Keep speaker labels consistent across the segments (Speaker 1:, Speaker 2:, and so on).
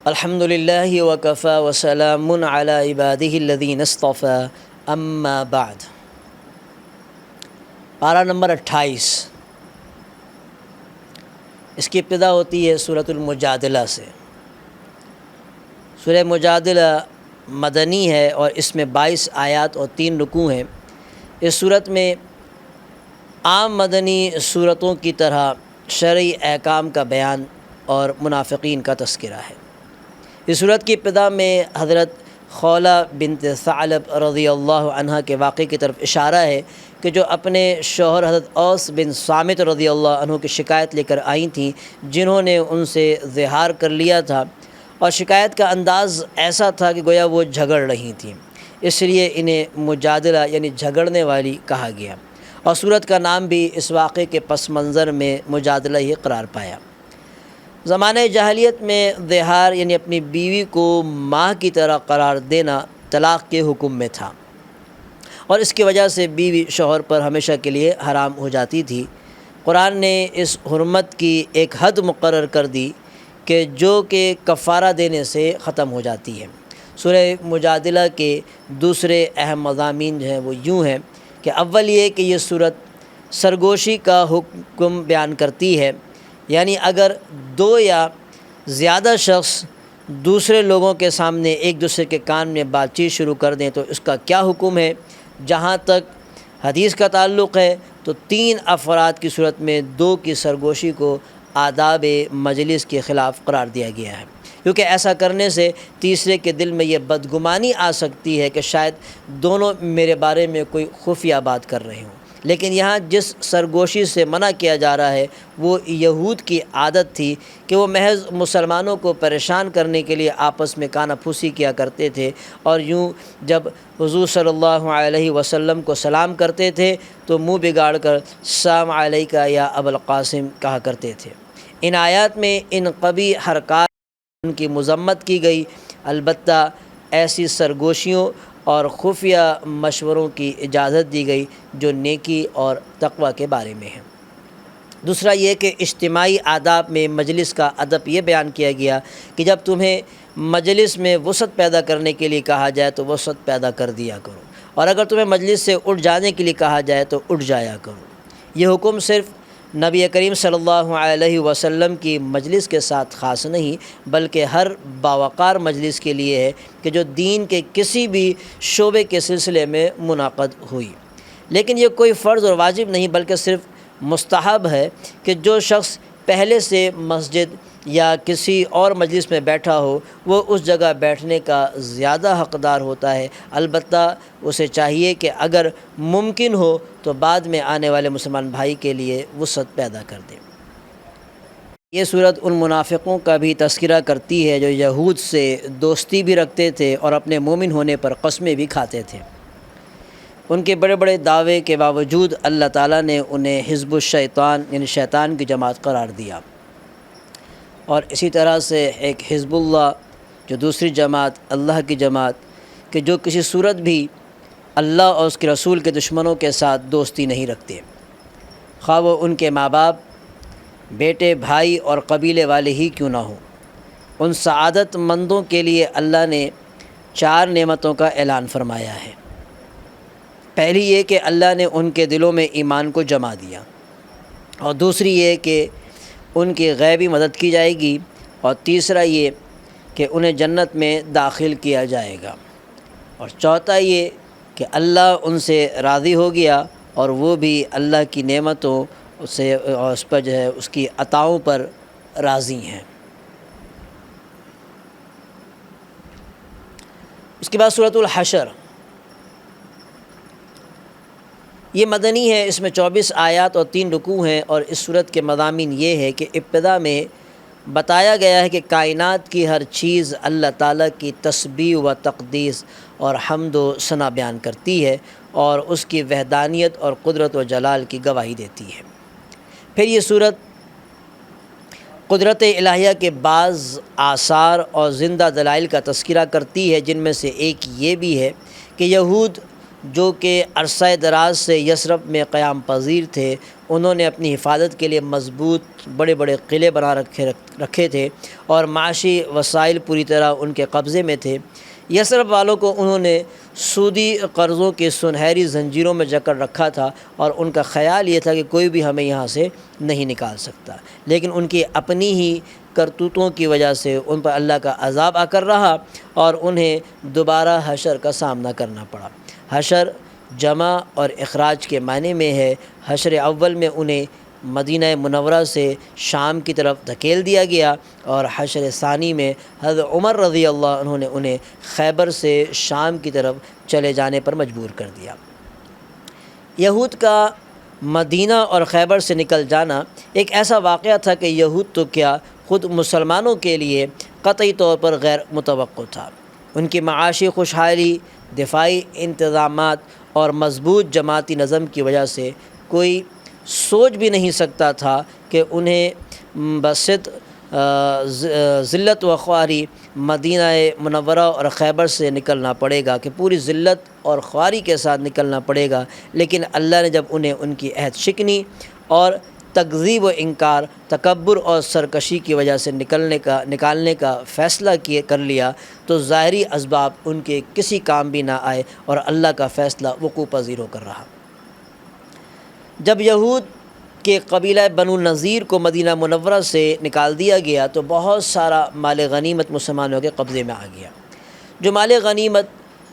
Speaker 1: الحمد للہ وکفی وسلام علی عبادہ الذین اصطفی اما بعد۔ پارہ نمبر 28، اس کی ابتدا ہوتی ہے سورۃ المجادلہ سے۔ سورہ مجادلہ مدنی ہے اور اس میں 22 آیات اور 3 رکوع ہیں۔ اس صورت میں عام مدنی صورتوں کی طرح شرعی احکام کا بیان اور منافقین کا تذکرہ ہے۔ اس صورت کی ابتدا میں حضرت خولہ بنت ثعلب رضی اللہ عنہ کے واقعے کی طرف اشارہ ہے کہ جو اپنے شوہر حضرت اوس بن صامت رضی اللہ عنہ کی شکایت لے کر آئی تھیں، جنہوں نے ان سے زہار کر لیا تھا، اور شکایت کا انداز ایسا تھا کہ گویا وہ جھگڑ رہی تھیں، اس لیے انہیں مجادلہ یعنی جھگڑنے والی کہا گیا، اور صورت کا نام بھی اس واقعے کے پس منظر میں مجادلہ ہی قرار پایا۔ زمانہ جاہلیت میں زہار یعنی اپنی بیوی کو ماں کی طرح قرار دینا طلاق کے حکم میں تھا، اور اس کی وجہ سے بیوی شوہر پر ہمیشہ کے لیے حرام ہو جاتی تھی۔ قرآن نے اس حرمت کی ایک حد مقرر کر دی کہ جو کہ کفارہ دینے سے ختم ہو جاتی ہے۔ سورہ مجادلہ کے دوسرے اہم مضامین جو ہیں وہ یوں ہیں کہ اول یہ کہ یہ صورت سرگوشی کا حکم بیان کرتی ہے، یعنی اگر 2 یا زیادہ شخص دوسرے لوگوں کے سامنے ایک دوسرے کے کان میں بات چیت شروع کر دیں تو اس کا کیا حکم ہے۔ جہاں تک حدیث کا تعلق ہے تو 3 افراد کی صورت میں 2 کی سرگوشی کو آداب مجلس کے خلاف قرار دیا گیا ہے، کیونکہ ایسا کرنے سے تیسرے کے دل میں یہ بدگمانی آ سکتی ہے کہ شاید دونوں میرے بارے میں کوئی خفیہ بات کر رہے ہوں۔ لیکن یہاں جس سرگوشی سے منع کیا جا رہا ہے وہ یہود کی عادت تھی کہ وہ محض مسلمانوں کو پریشان کرنے کے لیے آپس میں کانا پھوسی کیا کرتے تھے، اور یوں جب حضور صلی اللہ علیہ وسلم کو سلام کرتے تھے تو منہ بگاڑ کر السلام علیکہ یا ابو القاسم کہا کرتے تھے۔ ان آیات میں ان قبیح حرکات ان کی مذمت کی گئی، البتہ ایسی سرگوشیوں اور خفیہ مشوروں کی اجازت دی گئی جو نیکی اور تقوی کے بارے میں ہیں۔ دوسرا یہ کہ اجتماعی آداب میں مجلس کا ادب یہ بیان کیا گیا کہ جب تمہیں مجلس میں وسعت پیدا کرنے کے لیے کہا جائے تو وسعت پیدا کر دیا کرو، اور اگر تمہیں مجلس سے اٹھ جانے کے لیے کہا جائے تو اٹھ جایا کرو۔ یہ حکم صرف نبی کریم صلی اللہ علیہ وسلم کی مجلس کے ساتھ خاص نہیں بلکہ ہر باوقار مجلس کے لیے ہے کہ جو دین کے کسی بھی شعبے کے سلسلے میں منعقد ہوئی۔ لیکن یہ کوئی فرض اور واجب نہیں بلکہ صرف مستحب ہے کہ جو شخص پہلے سے مسجد یا کسی اور مجلس میں بیٹھا ہو وہ اس جگہ بیٹھنے کا زیادہ حقدار ہوتا ہے، البتہ اسے چاہیے کہ اگر ممکن ہو تو بعد میں آنے والے مسلمان بھائی کے لیے وسعت پیدا کر دے۔ یہ صورت ان منافقوں کا بھی تذکرہ کرتی ہے جو یہود سے دوستی بھی رکھتے تھے اور اپنے مومن ہونے پر قسمیں بھی کھاتے تھے۔ ان کے بڑے بڑے دعوے کے باوجود اللہ تعالیٰ نے انہیں حزب الشیطان یعنی شیطان کی جماعت قرار دیا، اور اسی طرح سے ایک حزب اللہ جو دوسری جماعت اللہ کی جماعت کہ جو کسی صورت بھی اللہ اور اس کے رسول کے دشمنوں کے ساتھ دوستی نہیں رکھتے، خواہ وہ ان کے ماں باپ، بیٹے، بھائی اور قبیلے والے ہی کیوں نہ ہوں۔ ان سعادت مندوں کے لیے اللہ نے 4 نعمتوں کا اعلان فرمایا ہے۔ پہلی یہ کہ اللہ نے ان کے دلوں میں ایمان کو جما دیا، اور دوسری یہ کہ ان کی غیبی مدد کی جائے گی، اور تیسرا یہ کہ انہیں جنت میں داخل کیا جائے گا، اور چوتھا یہ کہ اللہ ان سے راضی ہو گیا اور وہ بھی اللہ کی نعمتوں سے اور اس پر جو ہے اس کی عطاؤں پر راضی ہیں۔ اس کے بعد سورۃ الحشر، یہ مدنی ہے، اس میں 24 آیات اور 3 رکوع ہیں، اور اس صورت کے مضامین یہ ہے کہ ابتدا میں بتایا گیا ہے کہ کائنات کی ہر چیز اللہ تعالیٰ کی تسبیح و تقدیس اور حمد و ثنا بیان کرتی ہے اور اس کی وحدانیت اور قدرت و جلال کی گواہی دیتی ہے۔ پھر یہ صورت قدرت الہیہ کے بعض آثار اور زندہ دلائل کا تذکرہ کرتی ہے، جن میں سے ایک یہ بھی ہے کہ یہود
Speaker 2: جو کہ عرصہ دراز سے یثرب میں قیام پذیر تھے، انہوں نے اپنی حفاظت کے لیے مضبوط بڑے بڑے قلعے بنا رکھے تھے اور معاشی وسائل پوری طرح ان کے قبضے میں تھے۔ یثرب والوں کو انہوں نے سودی قرضوں کی سنہری زنجیروں میں جکڑ رکھا تھا اور ان کا خیال یہ تھا کہ کوئی بھی ہمیں یہاں سے نہیں نکال سکتا، لیکن ان کی اپنی ہی کرتوتوں کی وجہ سے ان پر اللہ کا عذاب آ کر رہا اور انہیں دوبارہ حشر کا سامنا کرنا پڑا۔ حشر جمع اور اخراج کے معنی میں ہے۔ حشر اول میں انہیں مدینہ منورہ سے شام کی طرف دھکیل دیا گیا، اور حشر ثانی میں حضرت عمر رضی اللہ عنہ نے انہیں خیبر سے شام کی طرف چلے جانے پر مجبور کر دیا۔ یہود کا مدینہ اور خیبر سے نکل جانا ایک ایسا واقعہ تھا کہ یہود تو کیا، خود مسلمانوں کے لیے قطعی طور پر غیر متوقع تھا۔ ان کی معاشی خوشحالی، دفاعی انتظامات اور مضبوط جماعتی نظم کی وجہ سے کوئی سوچ بھی نہیں سکتا تھا کہ انہیں بسط ذلت و خواری مدینہ منورہ اور خیبر سے نکلنا پڑے گا، کہ پوری ذلت اور خواری کے ساتھ نکلنا پڑے گا۔ لیکن اللہ نے جب انہیں ان کی عہد شکنی اور تکذیب و انکار، تکبر اور سرکشی کی وجہ سے نکالنے کا فیصلہ کر لیا، تو ظاہری اسباب ان کے کسی کام بھی نہ آئے اور اللہ کا فیصلہ وقوع پذیر ہو کر رہا۔ جب یہود کے قبیلہ بنو نذیر کو مدینہ منورہ سے نکال دیا گیا تو بہت سارا مال غنیمت مسلمانوں کے قبضے میں آ گیا۔ جو مال غنیمت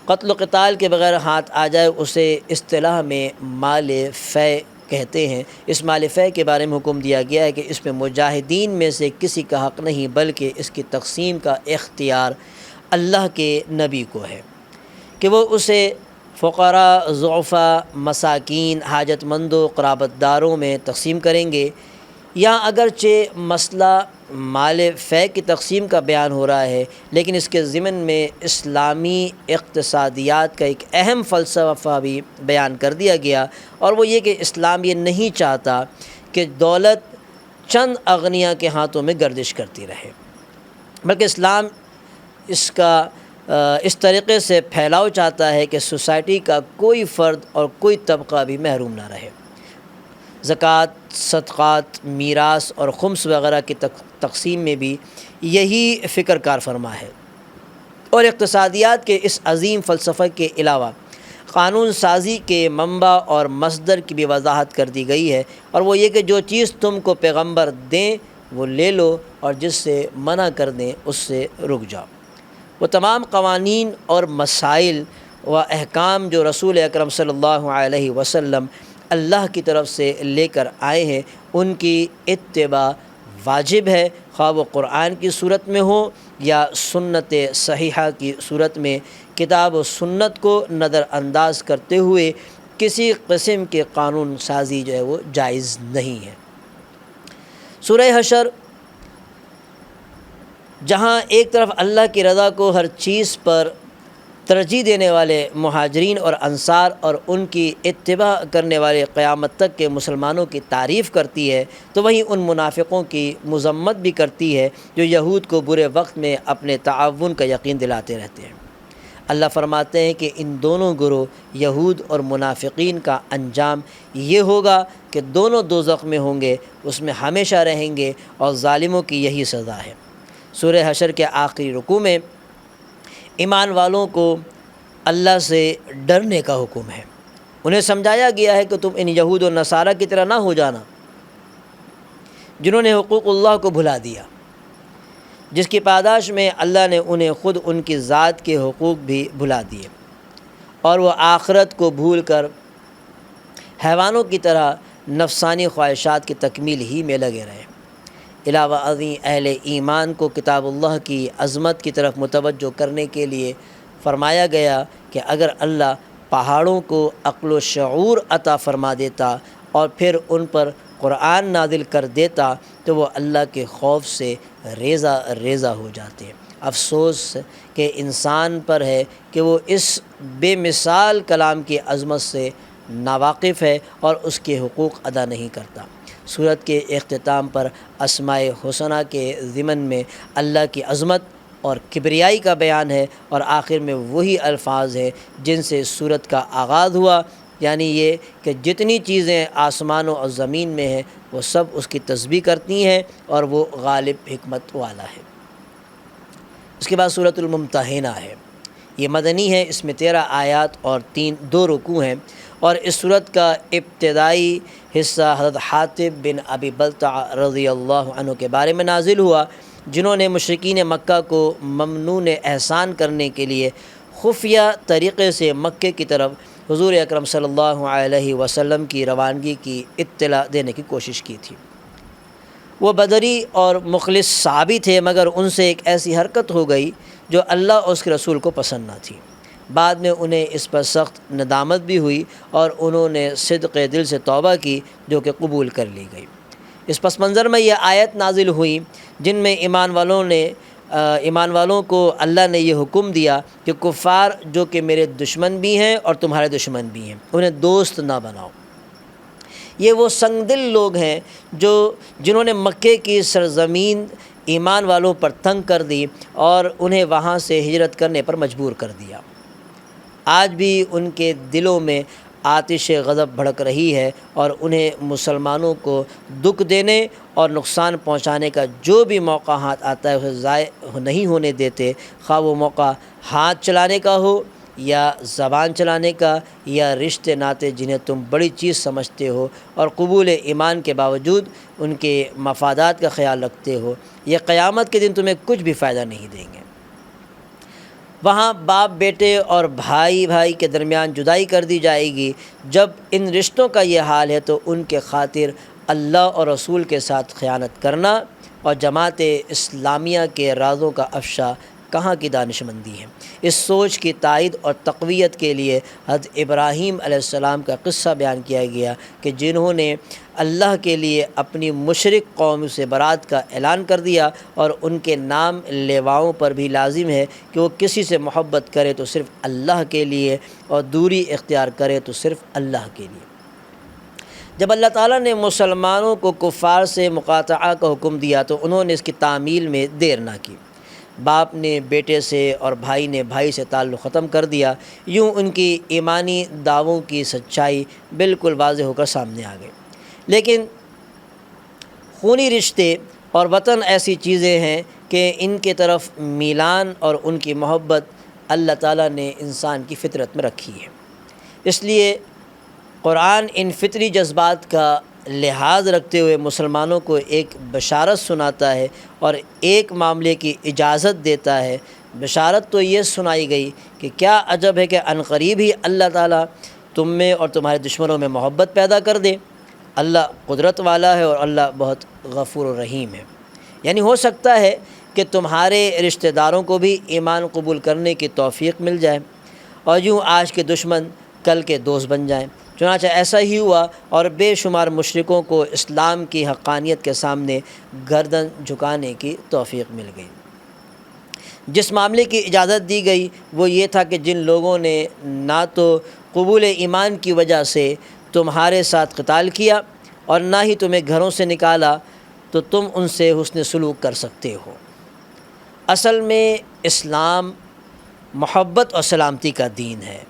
Speaker 2: قتل و قتال کے بغیر ہاتھ آ جائے اسے اصطلاح میں مال فے کہتے ہیں۔ اس مال فے کے بارے میں حکم دیا گیا ہے کہ اس میں مجاہدین میں سے کسی کا حق نہیں، بلکہ اس کی تقسیم کا اختیار اللہ کے نبی کو ہے کہ وہ اسے فقراء، ضعفاء، مساکین، حاجت مندوں، قرابت داروں میں تقسیم کریں گے۔ یہاں اگرچہ مسئلہ مال فے کی تقسیم کا بیان ہو رہا ہے، لیکن اس کے ضمن میں اسلامی اقتصادیات کا ایک اہم فلسفہ بھی بیان کر دیا گیا، اور وہ یہ کہ اسلام یہ نہیں چاہتا کہ دولت چند اغنیاء کے ہاتھوں میں گردش کرتی رہے، بلکہ اسلام اس طریقے سے پھیلاؤ چاہتا ہے کہ سوسائٹی کا کوئی فرد اور کوئی طبقہ بھی محروم نہ رہے۔ زکوٰۃ، صدقات، میراث اور خمس وغیرہ کی تقسیم میں بھی یہی فکر کار فرما ہے۔ اور اقتصادیات کے اس عظیم فلسفہ کے علاوہ قانون سازی کے منبع اور مصدر کی بھی وضاحت کر دی گئی ہے، اور وہ یہ کہ جو چیز تم کو پیغمبر دیں وہ لے لو، اور جس سے منع کر دیں اس سے رک جاؤ۔ وہ تمام قوانین اور مسائل و احکام جو رسول اکرم صلی اللہ علیہ وسلم اللہ کی طرف سے لے کر آئے ہیں ان کی اتباع واجب ہے، خواہ وہ قرآن کی صورت میں ہو یا سنت صحیحہ کی صورت میں۔ کتاب و سنت کو نظر انداز کرتے ہوئے کسی قسم کے قانون سازی جو ہے وہ جائز نہیں ہے۔ سورہ حشر جہاں ایک طرف اللہ کی رضا کو ہر چیز پر ترجیح دینے والے مہاجرین اور انصار اور ان کی اتباع کرنے والے قیامت تک کے مسلمانوں کی تعریف کرتی ہے، تو وہیں ان منافقوں کی مذمت بھی کرتی ہے جو یہود کو برے وقت میں اپنے تعاون کا یقین دلاتے رہتے ہیں۔ اللہ فرماتے ہیں کہ ان دونوں گروہ یہود اور منافقین کا انجام یہ ہوگا کہ دونوں دوزخ میں ہوں گے، اس میں ہمیشہ رہیں گے، اور ظالموں کی یہی سزا ہے۔ سورہ حشر کے آخری رکوع میں ایمان والوں کو اللہ سے ڈرنے کا حکم ہے۔ انہیں سمجھایا گیا ہے کہ تم ان یہود و نصارہ کی طرح نہ ہو جانا جنہوں نے حقوق اللہ کو بھلا دیا، جس کی پاداش میں اللہ نے انہیں خود ان کی ذات کے حقوق بھی بھلا دیے، اور وہ آخرت کو بھول کر حیوانوں کی طرح نفسانی خواہشات کی تکمیل ہی میں لگے رہے۔ علاوہ ازیں اہل ایمان کو کتاب اللہ کی عظمت کی طرف متوجہ کرنے کے لیے فرمایا گیا کہ اگر اللہ پہاڑوں کو عقل و شعور عطا فرما دیتا اور پھر ان پر قرآن نازل کر دیتا تو وہ اللہ کے خوف سے ریزہ ریزہ ہو جاتے۔ افسوس کہ انسان پر ہے کہ وہ اس بے مثال کلام کی عظمت سے ناواقف ہے اور اس کے حقوق ادا نہیں کرتا۔ سورت کے اختتام پر اسماء حسنہ کے ضمن میں اللہ کی عظمت
Speaker 1: اور کبریائی کا بیان ہے، اور آخر میں وہی الفاظ ہیں جن سے اس صورت کا آغاز ہوا، یعنی یہ کہ جتنی چیزیں آسمانوں اور زمین میں ہیں وہ سب اس کی تسبیح کرتی ہیں اور وہ غالب حکمت والا ہے۔ اس کے بعد سورۃ الممتحنہ ہے، یہ مدنی ہے، اس میں 13 آیات اور 2 رکوع ہیں، اور اس صورت کا ابتدائی حصہ حضرت حاطب بن ابی بلتع رضی اللہ عنہ کے بارے میں نازل ہوا، جنہوں نے مشرکین مکہ کو ممنون احسان کرنے کے لیے خفیہ طریقے سے مکے کی طرف حضور اکرم صلی اللہ علیہ وسلم کی روانگی کی اطلاع دینے کی کوشش کی تھی۔ وہ بدری اور مخلص صحابی تھے، مگر ان سے ایک ایسی حرکت ہو گئی جو اللہ اور اس کے رسول کو پسند نہ تھی۔ بعد میں انہیں اس پر سخت ندامت بھی ہوئی اور انہوں نے صدق دل سے توبہ کی، جو کہ قبول کر لی گئی۔ اس پس منظر میں یہ آیت نازل ہوئی جن میں ایمان والوں کو اللہ نے یہ حکم دیا کہ کفار جو کہ میرے دشمن بھی ہیں اور تمہارے دشمن بھی ہیں، انہیں دوست نہ بناؤ۔ یہ وہ سنگ دل لوگ ہیں جنہوں نے مکے کی سرزمین ایمان والوں پر تنگ کر دی اور انہیں وہاں سے ہجرت کرنے پر مجبور کر دیا۔ آج بھی ان کے دلوں میں آتش غضب بھڑک رہی ہے، اور انہیں مسلمانوں کو دکھ دینے اور نقصان پہنچانے کا جو بھی موقع ہاتھ آتا ہے اسے ضائع نہیں ہونے دیتے، خواہ وہ موقع ہاتھ چلانے کا ہو یا زبان چلانے کا یا رشتے ناتے جنہیں تم بڑی چیز سمجھتے ہو اور قبول ایمان کے باوجود ان کے مفادات کا خیال رکھتے ہو، یہ قیامت کے دن تمہیں کچھ بھی فائدہ نہیں دیں گے۔ وہاں باپ بیٹے اور بھائی بھائی کے درمیان جدائی کر دی جائے گی۔ جب ان رشتوں کا یہ حال ہے تو ان کے خاطر اللہ اور رسول کے ساتھ خیانت کرنا اور جماعت اسلامیہ کے رازوں کا افشا کہاں کی دانش مندی ہے۔ اس سوچ کی تائید اور تقویت کے لیے حضرت ابراہیم علیہ السلام کا قصہ بیان کیا گیا کہ جنہوں نے اللہ کے لیے اپنی مشرک قوم سے برات کا اعلان کر دیا، اور ان کے نام لیواؤں پر بھی لازم ہے کہ وہ کسی سے محبت کرے تو صرف اللہ کے لیے اور دوری اختیار کرے تو صرف اللہ کے لیے۔ جب اللہ تعالیٰ نے مسلمانوں کو کفار سے مقاطعہ کا حکم دیا تو انہوں نے اس کی تعمیل میں دیر نہ کی۔ باپ نے بیٹے سے اور بھائی نے بھائی سے تعلق ختم کر دیا، یوں ان کی ایمانی دعووں کی سچائی بالکل واضح ہو کر سامنے آ گئی۔ لیکن خونی رشتے اور وطن ایسی چیزیں ہیں کہ ان کے طرف میلان اور ان کی محبت اللہ تعالیٰ نے انسان کی فطرت میں رکھی ہے۔ اس لیے قرآن ان فطری جذبات کا لحاظ رکھتے ہوئے مسلمانوں کو ایک بشارت سناتا ہے اور ایک معاملے کی اجازت دیتا ہے۔ بشارت تو یہ سنائی گئی کہ کیا عجب ہے کہ عنقریب ہی اللہ تعالیٰ تم میں اور تمہارے دشمنوں میں محبت پیدا کر دے۔ اللہ قدرت والا ہے اور اللہ بہت غفور و رحیم ہے۔ یعنی ہو سکتا ہے کہ تمہارے رشتہ داروں کو بھی ایمان قبول کرنے کی توفیق مل جائے اور یوں آج کے دشمن کل کے دوست بن جائیں۔ چنانچہ ایسا ہی ہوا اور بے شمار مشرکوں کو اسلام کی حقانیت کے سامنے گردن جھکانے کی توفیق مل گئی۔ جس معاملے کی اجازت دی گئی وہ یہ تھا کہ جن لوگوں نے نہ تو قبول ایمان کی وجہ سے تمہارے ساتھ قتال کیا اور نہ ہی تمہیں گھروں سے نکالا تو تم ان سے حسن سلوک کر سکتے ہو۔ اصل میں اسلام محبت اور سلامتی کا دین ہے۔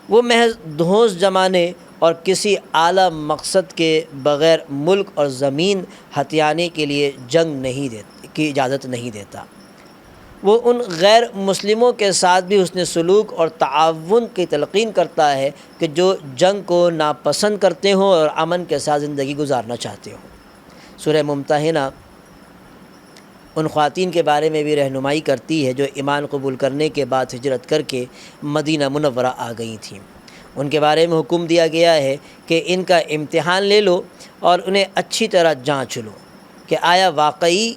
Speaker 1: وہ محض دھونس جمانے اور کسی اعلیٰ مقصد کے بغیر ملک اور زمین ہتھیانے کے لیے جنگ کی اجازت نہیں دیتا۔ وہ ان غیر مسلموں کے ساتھ بھی حسن سلوک اور تعاون کی تلقین کرتا ہے کہ جو جنگ کو ناپسند کرتے ہوں اور امن کے ساتھ زندگی گزارنا چاہتے ہوں۔ سورہ ممتحنہ ان خواتین کے بارے میں بھی رہنمائی کرتی ہے جو ایمان قبول کرنے کے بعد ہجرت کر کے مدینہ منورہ آ گئی تھیں۔ ان کے بارے میں حکم دیا گیا ہے کہ ان کا امتحان لے لو اور انہیں اچھی طرح جانچ لو کہ آیا واقعی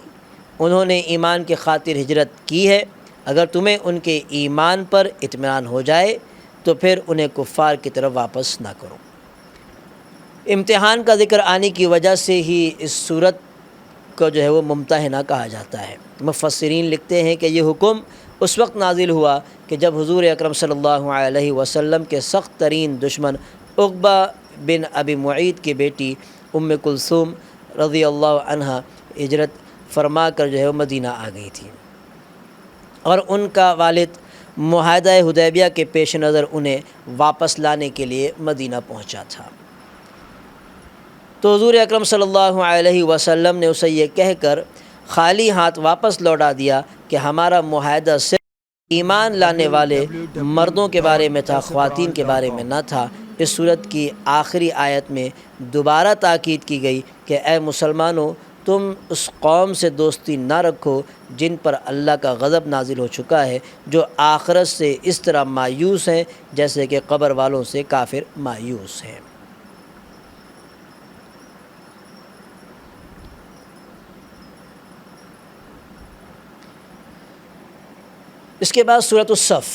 Speaker 1: انہوں نے ایمان کی خاطر ہجرت کی ہے۔ اگر تمہیں ان کے ایمان پر اطمینان ہو جائے تو پھر انہیں کفار کی طرف واپس نہ کرو۔ امتحان کا ذکر آنے کی وجہ سے ہی اس صورت کو جو ہے وہ ممتحنہ کہا جاتا ہے۔ مفسرین لکھتے ہیں کہ یہ حکم اس وقت نازل ہوا کہ جب حضور اکرم صلی اللہ علیہ وسلم کے سخت ترین دشمن عقبہ بن ابی معیط کی بیٹی ام کلثوم رضی اللہ عنہا ہجرت فرما کر جو ہے وہ مدینہ آ گئی تھی۔
Speaker 2: اور ان کا والد معاہدہ حدیبیہ کے پیش نظر انہیں واپس لانے کے لیے مدینہ پہنچا تھا۔ تو حضور اکرم صلی اللہ علیہ وسلم نے اسے یہ کہہ کر خالی ہاتھ واپس لوٹا دیا کہ ہمارا معاہدہ صرف ایمان لانے والے مردوں کے بارے میں تھا، خواتین کے بارے میں نہ تھا۔ اس صورت کی آخری آیت میں دوبارہ تاکید کی گئی کہ اے مسلمانوں، تم اس قوم سے دوستی نہ رکھو جن پر اللہ کا غضب نازل ہو چکا ہے، جو آخرت سے اس طرح مایوس ہیں جیسے کہ قبر والوں سے کافر مایوس ہیں۔ اس کے بعد سورۃ الصف۔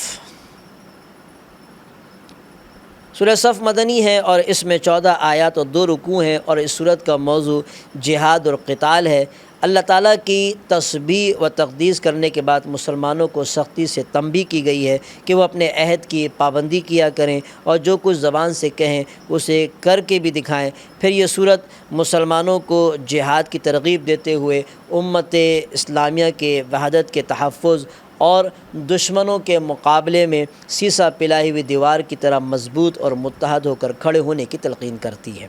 Speaker 2: سورہ صف مدنی ہے اور اس میں 14 آیات اور 2 رکوع ہیں، اور اس سورت کا موضوع جہاد اور قتال ہے۔ اللہ تعالیٰ کی تسبیح و تقدیس کرنے کے بعد مسلمانوں کو سختی سے تنبیہ کی گئی ہے کہ وہ اپنے عہد کی پابندی کیا کریں اور جو کچھ زبان سے کہیں اسے کر کے بھی دکھائیں۔ پھر یہ سورت مسلمانوں کو جہاد کی ترغیب دیتے ہوئے امت اسلامیہ کے وحدت کے تحفظ اور دشمنوں کے مقابلے میں سیسا پلائی ہوئی دیوار کی طرح مضبوط اور متحد ہو کر کھڑے ہونے کی تلقین کرتی ہے۔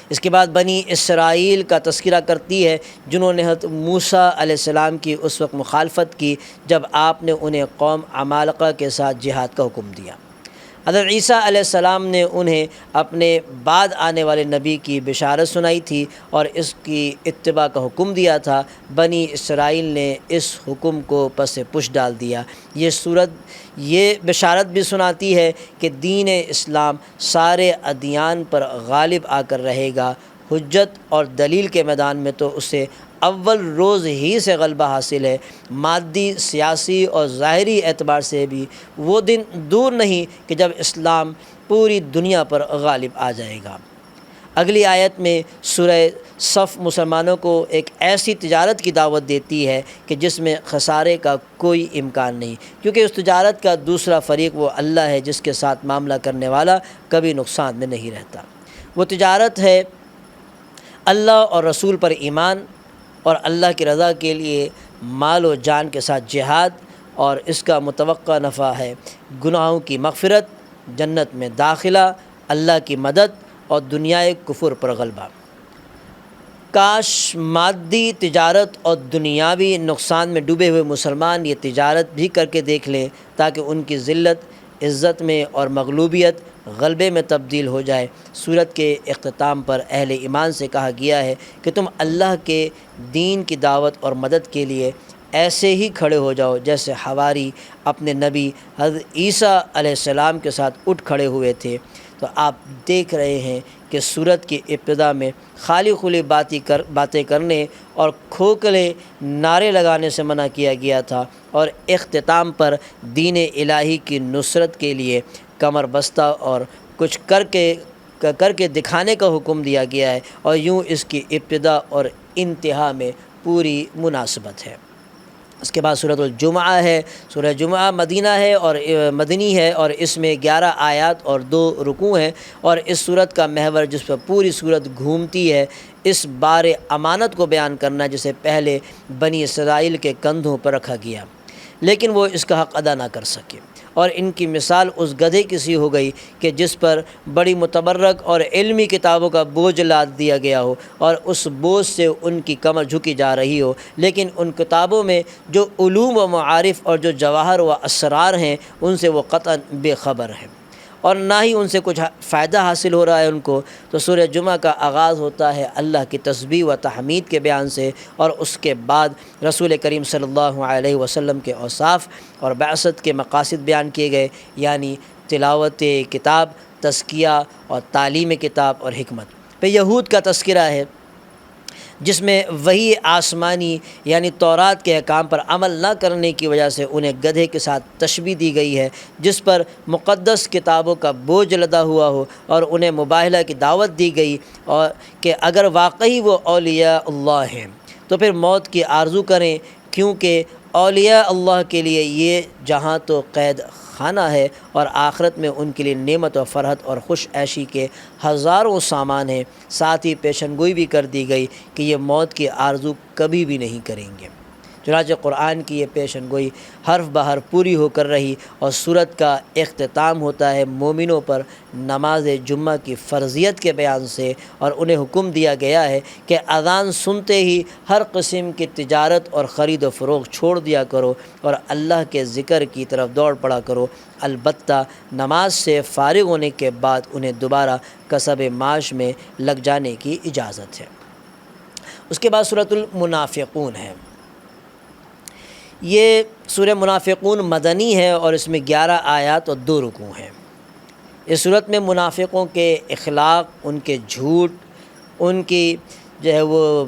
Speaker 2: اس کے بعد بنی اسرائیل کا تذکرہ کرتی ہے جنہوں نے حضرت موسیٰ علیہ السلام کی اس وقت مخالفت کی جب آپ نے انہیں قوم عمالقہ کے ساتھ جہاد کا حکم دیا۔ حضرت عیسیٰ علیہ السلام نے انہیں اپنے بعد آنے والے نبی کی بشارت سنائی تھی اور اس کی اتباع کا حکم دیا تھا۔ بنی اسرائیل نے اس حکم کو پس پش ڈال دیا۔ یہ سورت یہ بشارت بھی سناتی ہے کہ دین اسلام سارے ادیان پر غالب آ کر رہے گا۔ حجت اور دلیل کے میدان میں تو اسے اول روز ہی سے غلبہ حاصل ہے۔ مادی، سیاسی اور ظاہری اعتبار سے بھی وہ دن دور نہیں کہ جب اسلام پوری دنیا پر غالب آ جائے گا۔ اگلی آیت میں سورہ صف مسلمانوں کو ایک ایسی تجارت کی دعوت دیتی ہے کہ جس میں خسارے کا کوئی امکان نہیں، کیونکہ اس تجارت کا دوسرا فریق وہ اللہ ہے جس کے ساتھ معاملہ کرنے والا کبھی نقصان میں نہیں رہتا۔ وہ تجارت ہے اللہ اور رسول پر ایمان اور اللہ کی رضا کے لیے مال و جان کے ساتھ جہاد، اور اس کا متوقع نفع ہے گناہوں کی مغفرت، جنت میں داخلہ، اللہ کی مدد اور دنیائے کفر پر غلبہ۔ کاش مادی تجارت اور دنیاوی نقصان میں ڈوبے ہوئے مسلمان یہ تجارت بھی کر کے دیکھ لیں تاکہ ان کی ذلت عزت میں اور مغلوبیت غلبے میں تبدیل ہو جائے۔ سورت کے اختتام پر اہل ایمان سے کہا گیا ہے کہ تم اللہ کے دین کی دعوت اور مدد کے لیے ایسے ہی کھڑے ہو جاؤ جیسے حواری اپنے نبی حضرت عیسیٰ علیہ السلام کے ساتھ اٹھ کھڑے ہوئے تھے۔ تو آپ دیکھ رہے ہیں کہ سورت کی ابتدا میں خالی خلی باتیں کرنے اور کھوکھلے نعرے لگانے سے منع کیا گیا تھا، اور اختتام پر دین الہی کی نصرت کے لیے کمر بستہ اور کچھ کر کے دکھانے کا حکم دیا گیا ہے، اور یوں اس کی ابتدا اور انتہا میں پوری مناسبت ہے۔ اس کے بعد سورۃ الجمعہ ہے۔ سورہ جمعہ مدنی ہے اور اس میں 11 آیات اور 2 رکوع ہیں، اور اس سورت کا محور جس پر پوری سورت گھومتی ہے اس بار امانت کو بیان کرنا جسے پہلے بنی اسرائیل کے کندھوں پر رکھا گیا لیکن وہ اس کا حق ادا نہ کر سکے، اور ان کی مثال اس گدھے کی سی ہو گئی کہ جس پر بڑی متبرک اور علمی کتابوں کا بوجھ لاد دیا گیا ہو اور اس بوجھ سے ان کی کمر جھکی جا رہی ہو، لیکن ان کتابوں میں جو علوم و معارف اور جو جواہر و اسرار ہیں ان سے وہ قطعاً بے خبر ہیں، اور نہ ہی ان سے کچھ فائدہ حاصل ہو رہا ہے ان کو۔ تو سورہ جمعہ کا آغاز ہوتا ہے اللہ کی تسبیح و تحمید کے بیان سے، اور اس کے بعد رسول کریم صلی اللہ علیہ وسلم کے اوصاف اور بعثت کے مقاصد بیان کیے گئے، یعنی تلاوت کتاب، تزکیہ اور تعلیم کتاب اور حکمت۔ پہ یہود کا تذکرہ ہے جس میں وہی آسمانی یعنی تورات کے احکام پر عمل نہ کرنے کی وجہ سے انہیں گدھے کے ساتھ تشبیہ دی گئی ہے جس پر مقدس کتابوں کا بوجھ لدا ہوا ہو، اور انہیں مباہلہ کی دعوت دی گئی اور کہ اگر واقعی وہ اولیاء اللہ ہیں تو پھر موت کی آرزو کریں، کیونکہ اولیاء اللہ کے لیے یہ جہاں تو قید خانہ ہے اور آخرت میں ان کے لیے نعمت و فرحت اور خوش عیشی کے ہزاروں سامان ہیں۔ ساتھ ہی پیشن گوئی بھی کر دی گئی کہ یہ موت کی آرزو کبھی بھی نہیں کریں گے۔
Speaker 1: چنانچہ قرآن کی یہ پیشن گوئی حرف بحرف پوری ہو کر رہی اور سورت کا اختتام ہوتا ہے مومنوں پر نماز جمعہ کی فرضیت کے بیان سے، اور انہیں حکم دیا گیا ہے کہ اذان سنتے ہی ہر قسم کی تجارت اور خرید و فروخت چھوڑ دیا کرو اور اللہ کے ذکر کی طرف دوڑ پڑا کرو، البتہ نماز سے فارغ ہونے کے بعد انہیں دوبارہ کسب معاش میں لگ جانے کی اجازت ہے۔ اس کے بعد سورۃ المنافقون ہے۔ یہ سورہ منافقون مدنی ہے اور اس میں 11 آیات اور 2 رکوع ہیں۔ اس صورت میں منافقوں کے اخلاق، ان کے جھوٹ، ان کی جو ہے وہ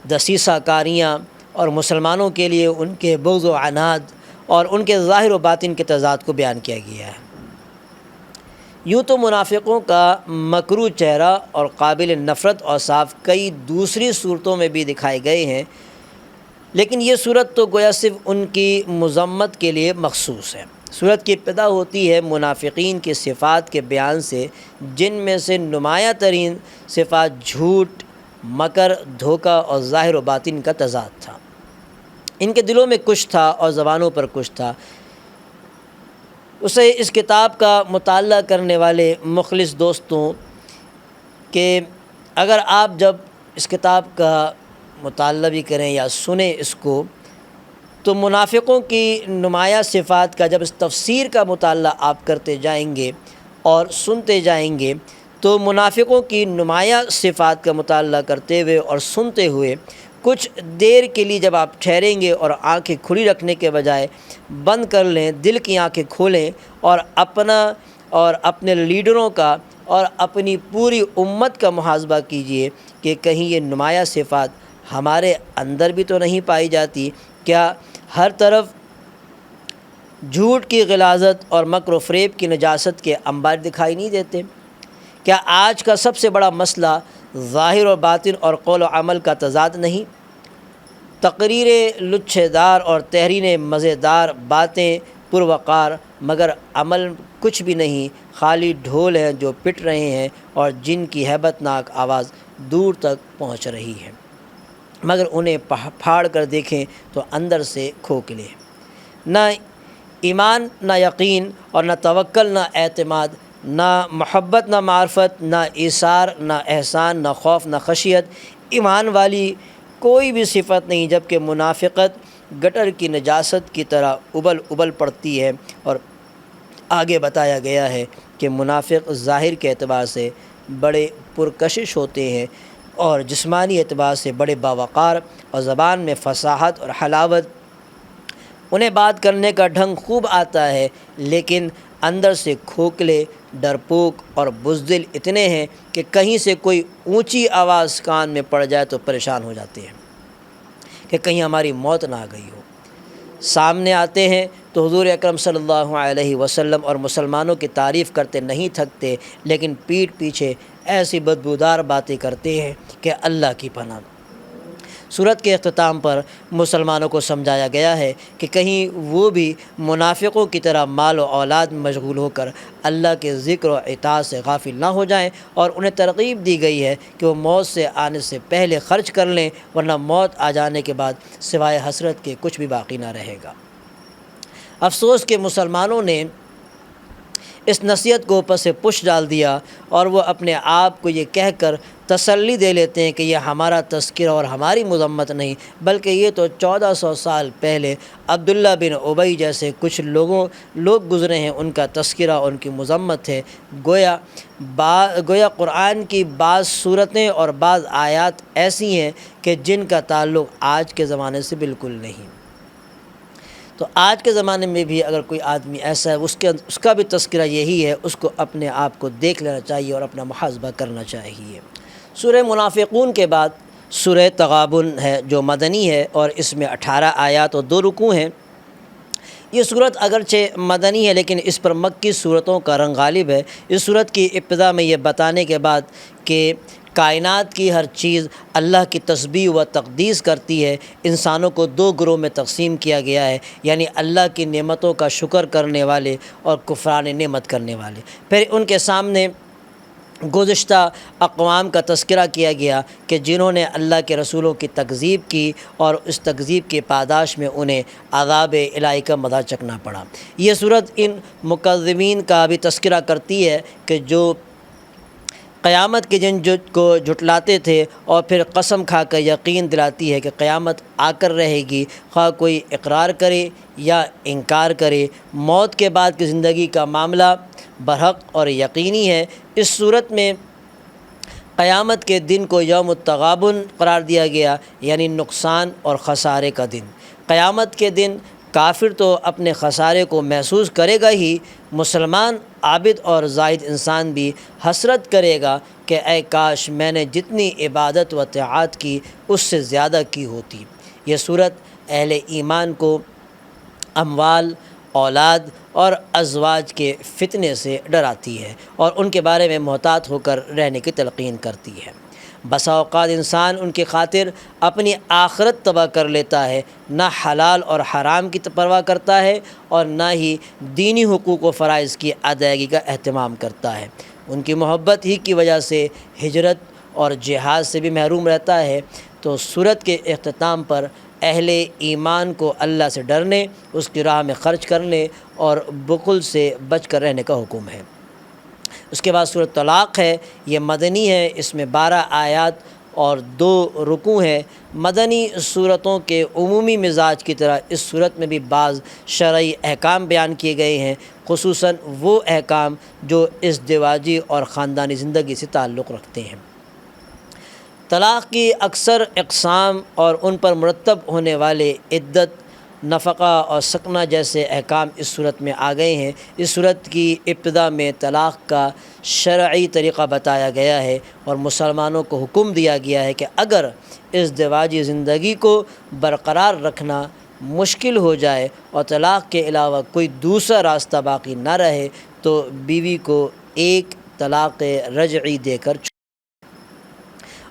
Speaker 1: دسیسہ کاریاں اور مسلمانوں کے لیے ان کے بغض و عناد اور ان کے ظاہر و باطن کے تضاد کو بیان کیا گیا ہے۔ یوں تو منافقوں کا مکروہ چہرہ اور قابل نفرت اوصاف کئی دوسری صورتوں میں بھی دکھائے گئے ہیں، لیکن یہ صورت تو گویا صرف ان کی مذمت کے لیے مخصوص ہے۔ صورت کی ابتدا ہوتی ہے منافقین کی صفات کے بیان سے، جن میں سے نمایاں ترین صفات جھوٹ، مکر، دھوکہ اور ظاہر و باطن کا تضاد تھا۔ ان کے دلوں میں کچھ تھا اور زبانوں پر کچھ تھا۔ اسے اس کتاب کا مطالعہ کرنے والے مخلص دوستوں کہ اگر آپ جب اس کتاب کا مطالعہ بھی کریں یا سنیں اس کو، تو منافقوں کی نمایاں صفات کا جب اس تفسیر کا مطالعہ آپ کرتے جائیں گے اور سنتے جائیں گے، تو منافقوں کی نمایاں صفات کا مطالعہ کرتے ہوئے اور سنتے ہوئے کچھ دیر کے لیے جب آپ ٹھہریں گے اور آنکھیں کھلی رکھنے کے بجائے بند کر لیں، دل کی آنکھیں کھولیں اور اپنا اور اپنے لیڈروں کا اور اپنی پوری امت کا محاسبہ کیجئے کہ کہیں یہ نمایاں صفات ہمارے اندر بھی تو نہیں پائی جاتی۔ کیا ہر طرف جھوٹ کی غلاظت اور مکر و فریب کی نجاست کے انبار دکھائی نہیں دیتے؟ کیا آج کا سب سے بڑا مسئلہ ظاہر و باطن اور قول و عمل کا تضاد نہیں؟ تقریریں لچھے دار اور تحریریں مزیدار، باتیں پروقار، مگر عمل کچھ بھی نہیں، خالی ڈھول ہیں جو پٹ رہے ہیں اور جن کی ہیبت ناک آواز دور تک پہنچ رہی ہے، مگر انہیں پھاڑ کر دیکھیں تو اندر سے کھوکھلے، نہ ایمان نہ یقین اور نہ توکل نہ اعتماد، نہ محبت نہ معرفت، نہ ایثار نہ احسان، نہ خوف نہ خشیت، ایمان والی کوئی بھی صفت نہیں، جبکہ منافقت گٹر کی نجاست کی طرح ابل ابل پڑتی ہے۔ اور آگے بتایا گیا ہے کہ منافق ظاہر کے اعتبار سے بڑے پرکشش ہوتے ہیں اور جسمانی اعتبار سے بڑے باوقار، اور زبان میں فصاحت اور حلاوت، انہیں بات کرنے کا ڈھنگ خوب آتا ہے، لیکن اندر سے کھوکھلے، ڈرپوک اور بزدل اتنے ہیں کہ کہیں سے کوئی اونچی آواز کان میں پڑ جائے تو پریشان ہو جاتے ہیں کہ کہیں ہماری موت نہ آ گئی ہو۔ سامنے آتے ہیں تو حضور اکرم صلی اللہ علیہ وسلم اور مسلمانوں کی تعریف کرتے نہیں تھکتے، لیکن پیٹھ پیچھے ایسی بدبودار باتیں کرتے ہیں کہ اللہ کی پناہ۔ سورت کے اختتام پر مسلمانوں کو سمجھایا گیا ہے کہ کہیں وہ بھی منافقوں کی طرح مال و اولاد میں مشغول ہو کر اللہ کے ذکر و اطاعت سے غافل نہ ہو جائیں، اور انہیں ترغیب دی گئی ہے کہ وہ موت سے آنے سے پہلے خرچ کر لیں، ورنہ موت آ جانے کے بعد سوائے حسرت کے کچھ بھی باقی نہ رہے گا۔ افسوس کہ مسلمانوں نے اس نصیحت کو پس پش ڈال دیا اور وہ اپنے آپ کو یہ کہہ کر تسلی دے لیتے ہیں کہ یہ ہمارا تذکرہ اور ہماری مذمت نہیں، بلکہ یہ تو 1400 سال پہلے عبداللہ بن ابی جیسے کچھ لوگ گزرے ہیں، ان کا تذکرہ اور ان کی مذمت ہے۔ گویا قرآن کی بعض صورتیں اور بعض آیات ایسی ہیں کہ جن کا تعلق آج کے زمانے سے بالکل نہیں۔ تو آج کے زمانے میں بھی اگر کوئی آدمی ایسا ہے، اس کا بھی تذکرہ یہی ہے، اس کو اپنے آپ کو دیکھ لینا چاہیے اور اپنا محاسبہ کرنا چاہیے۔ سورہ منافقون کے بعد سورہ تغابن ہے جو مدنی ہے اور اس میں 18 آیات اور 2 رکوع ہیں۔ یہ صورت اگرچہ مدنی ہے لیکن اس پر مکی صورتوں کا رنگ غالب ہے۔ اس صورت کی ابتدا میں یہ بتانے کے بعد کہ کائنات کی ہر چیز اللہ کی تسبیح و تقدیس کرتی ہے، انسانوں کو 2 گروہ میں تقسیم کیا گیا ہے، یعنی اللہ کی نعمتوں کا شکر کرنے والے اور کفران نعمت کرنے والے۔ پھر ان کے سامنے گزشتہ اقوام کا تذکرہ کیا گیا کہ جنہوں نے اللہ کے رسولوں کی تکذیب کی اور اس تکذیب کی پاداش میں انہیں عذاب الہی کا مزہ چکھنا پڑا۔ یہ صورت ان مکذبین کا بھی تذکرہ کرتی ہے کہ جو قیامت کے دن کو جھٹلاتے تھے، اور پھر قسم کھا کر یقین دلاتی ہے کہ قیامت آ کر رہے گی، خواہ کوئی اقرار کرے یا انکار کرے۔ موت کے بعد کی زندگی کا معاملہ برحق اور یقینی ہے۔ اس صورت میں قیامت کے دن کو یوم التغابن قرار دیا گیا، یعنی نقصان اور خسارے کا دن۔ قیامت کے دن کافر تو اپنے خسارے کو محسوس کرے گا ہی، مسلمان عابد اور زاہد انسان بھی حسرت کرے گا کہ اے کاش میں نے جتنی عبادت و طاعت کی اس سے زیادہ کی ہوتی۔ یہ صورت اہل ایمان کو اموال، اولاد اور ازواج کے فتنے سے ڈراتی ہے اور ان کے بارے میں محتاط ہو کر رہنے کی تلقین کرتی ہے۔ بسا اوقات انسان ان کی خاطر اپنی آخرت تباہ کر لیتا ہے، نہ حلال اور حرام کی پرواہ کرتا ہے اور نہ ہی دینی حقوق و فرائض کی ادائیگی کا اہتمام کرتا ہے۔ ان کی محبت ہی کی وجہ سے ہجرت اور جہاد سے بھی محروم رہتا ہے۔ تو سورت کے اختتام پر اہل ایمان کو اللہ سے ڈرنے، اس کی راہ میں خرچ کرنے اور بخل سے بچ کر رہنے کا حکم ہے۔ اس کے بعد سورۃ طلاق ہے، یہ مدنی ہے، اس میں 12 آیات اور 2 رکوع ہیں۔ مدنی صورتوں کے عمومی مزاج کی طرح اس صورت میں بھی بعض شرعی احکام بیان کیے گئے ہیں، خصوصاً وہ احکام جو ازدواجی اور خاندانی زندگی سے تعلق رکھتے ہیں۔ طلاق کی اکثر اقسام اور ان پر مرتب ہونے والے عدت، نفقہ اور سکنہ جیسے احکام اس صورت میں آ گئے ہیں۔ اس صورت کی ابتدا میں طلاق کا شرعی طریقہ بتایا گیا ہے اور مسلمانوں کو حکم دیا گیا ہے کہ اگر ازدواجی زندگی کو برقرار رکھنا مشکل ہو جائے اور طلاق کے علاوہ کوئی دوسرا راستہ باقی نہ رہے تو بیوی کو ایک طلاق رجعی دے کر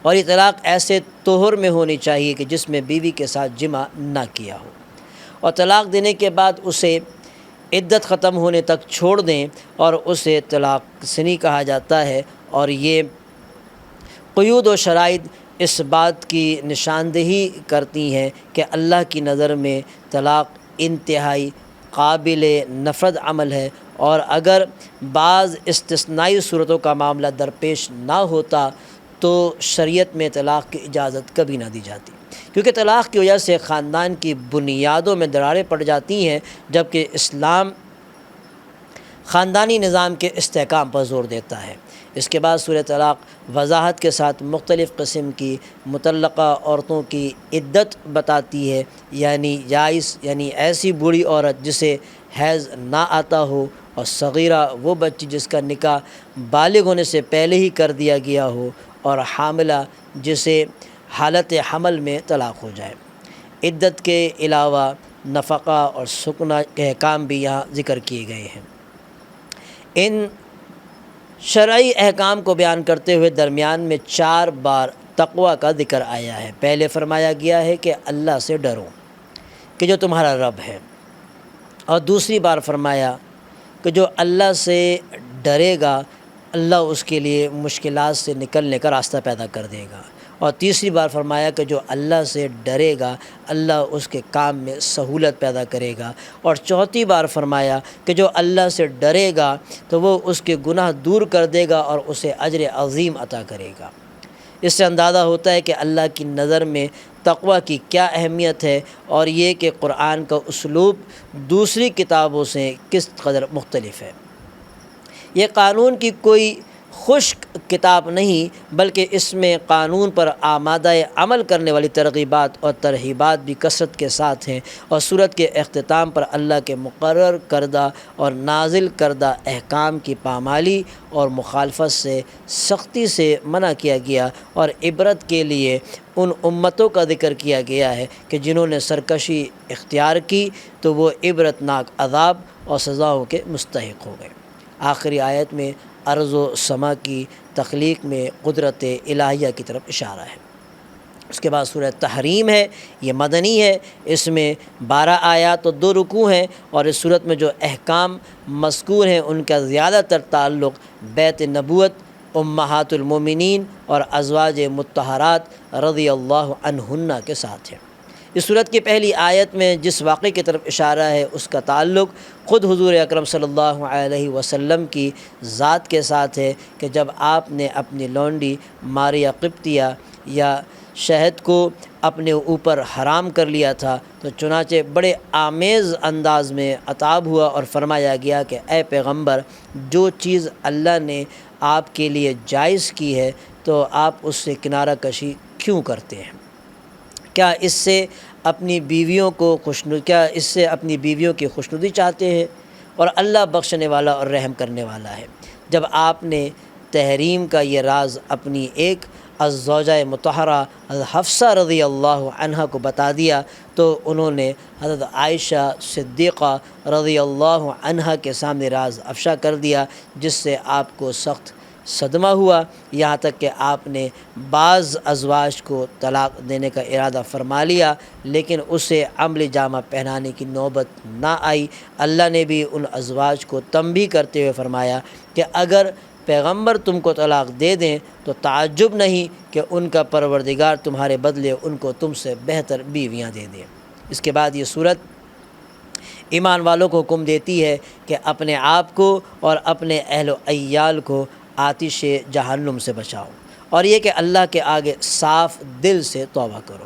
Speaker 1: اور یہ طلاق ایسے طہر میں ہونی چاہیے کہ جس میں بیوی کے ساتھ جمع نہ کیا ہو، اور طلاق دینے کے بعد اسے عدت ختم ہونے تک چھوڑ دیں اور اسے طلاق ثنی کہا جاتا ہے۔ اور یہ قیود و شرائط اس بات کی نشاندہی کرتی ہیں کہ اللہ کی نظر میں طلاق انتہائی قابل نفرت عمل ہے، اور اگر بعض استثنائی صورتوں کا معاملہ درپیش نہ ہوتا تو شریعت میں طلاق کی اجازت کبھی نہ دی جاتی، کیونکہ طلاق کی وجہ سے خاندان کی بنیادوں میں دراڑیں پڑ جاتی ہیں، جبکہ اسلام خاندانی نظام کے استحکام پر زور دیتا ہے۔ اس کے بعد سورہ طلاق وضاحت کے ساتھ مختلف قسم کی مطلقہ عورتوں کی عدت بتاتی ہے، یعنی جائز یعنی ایسی بوڑھی عورت جسے حیض نہ آتا ہو، اور صغیرہ وہ بچی جس کا نکاح بالغ ہونے سے پہلے ہی کر دیا گیا ہو، اور حاملہ جسے حالت حمل میں طلاق ہو جائے۔ عدت کے علاوہ نفقہ اور سکنہ کے احکام بھی یہاں ذکر کیے گئے ہیں۔ ان شرعی احکام کو بیان کرتے ہوئے درمیان میں 4 بار تقوی کا ذکر آیا ہے۔ پہلے فرمایا گیا ہے کہ اللہ سے ڈرو کہ جو تمہارا رب ہے، اور دوسری بار فرمایا کہ جو اللہ سے ڈرے گا اللہ اس کے لیے مشکلات سے نکلنے کا راستہ پیدا کر دے گا، اور تیسری بار فرمایا کہ جو اللہ سے ڈرے گا اللہ اس کے کام میں سہولت پیدا کرے گا، اور چوتھی بار فرمایا کہ جو اللہ سے ڈرے گا تو وہ اس کے گناہ دور کر دے گا اور اسے اجر عظیم عطا کرے گا۔ اس سے اندازہ ہوتا ہے کہ اللہ کی نظر میں تقوی کی کیا اہمیت ہے، اور یہ کہ قرآن کا اسلوب دوسری کتابوں سے کس قدر مختلف ہے۔ یہ قانون کی کوئی خشک کتاب نہیں، بلکہ اس میں قانون پر آمادہ عمل کرنے والی ترغیبات اور ترہیبات بھی کثرت کے ساتھ ہیں، اور سورت کے اختتام پر اللہ کے مقرر کردہ اور نازل کردہ احکام کی پامالی اور مخالفت سے سختی سے منع کیا گیا، اور عبرت کے لیے ان امتوں کا ذکر کیا گیا ہے کہ جنہوں نے سرکشی اختیار کی تو وہ عبرتناک عذاب اور سزاؤں کے مستحق ہو گئے۔ آخری آیت میں ارض و سما کی تخلیق میں قدرت الہیہ کی طرف اشارہ ہے۔ اس کے بعد سورہ تحریم ہے، یہ مدنی ہے، اس میں 12 آیات اور 2 رکوع ہیں، اور اس صورت میں جو احکام مذکور ہیں ان کا زیادہ تر تعلق بیت نبوت امہات المومنین اور ازواج مطہرات رضی اللہ عنہن کے ساتھ ہے۔ اس صورت کی پہلی آیت میں جس واقعے کی طرف اشارہ ہے اس کا تعلق خود حضور اکرم صلی اللہ علیہ وسلم کی ذات کے ساتھ ہے کہ جب آپ نے اپنی لونڈی ماریہ قبطیہ یا شہد کو اپنے اوپر حرام کر لیا تھا تو چنانچہ بڑے آمیز انداز میں عتاب ہوا اور فرمایا گیا کہ اے پیغمبر، جو چیز اللہ نے آپ کے لیے جائز کی ہے تو آپ اس سے کنارہ کشی کیوں کرتے ہیں؟ کیا اس سے اپنی بیویوں کی خوشنودی چاہتے ہیں؟ اور اللہ بخشنے والا اور رحم کرنے والا ہے۔ جب آپ نے تحریم کا یہ راز اپنی ایک الزوجہ مطہرہ حضرت حفصہ رضی اللہ عنہا کو بتا دیا تو انہوں نے حضرت عائشہ صدیقہ رضی اللہ عنہا کے سامنے راز افشا کر دیا، جس سے آپ کو سخت صدمہ ہوا، یہاں تک کہ آپ نے بعض ازواج کو طلاق دینے کا ارادہ فرما لیا، لیکن اسے عملی جامہ پہنانے کی نوبت نہ آئی۔ اللہ نے بھی ان ازواج کو تنبیہ کرتے ہوئے فرمایا کہ اگر پیغمبر تم کو طلاق دے دیں تو تعجب نہیں کہ ان کا پروردگار تمہارے بدلے ان کو تم سے بہتر بیویاں دے دے۔ اس کے بعد یہ صورت ایمان والوں کو حکم دیتی ہے کہ اپنے آپ کو اور اپنے اہل و عیال کو آتش جہنم سے بچاؤ، اور یہ کہ اللہ کے آگے صاف دل سے توبہ کرو۔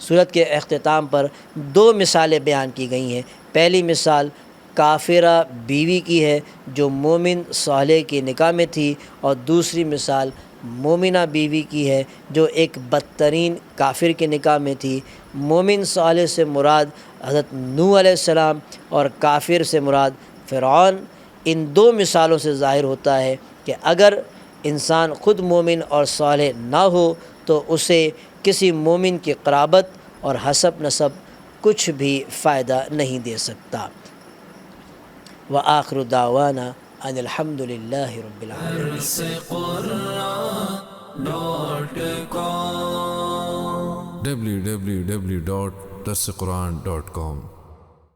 Speaker 1: صورت کے اختتام پر دو مثالیں بیان کی گئی ہیں۔ پہلی مثال کافرہ بیوی کی ہے جو مومن صالح کی نکاح میں تھی، اور دوسری مثال مومنہ بیوی کی ہے جو ایک بدترین کافر کے نکاح میں تھی۔ مومن صالح سے مراد حضرت نوح علیہ السلام اور کافر سے مراد فرعون۔ ان دو مثالوں سے ظاہر ہوتا ہے کہ اگر انسان خود مومن اور صالح نہ ہو تو اسے کسی مومن کی قرابت اور حسب نسب کچھ بھی فائدہ نہیں دے سکتا۔ وآخر دعوانا ان الحمد للہ رب العالمین۔
Speaker 3: www.darsequran.com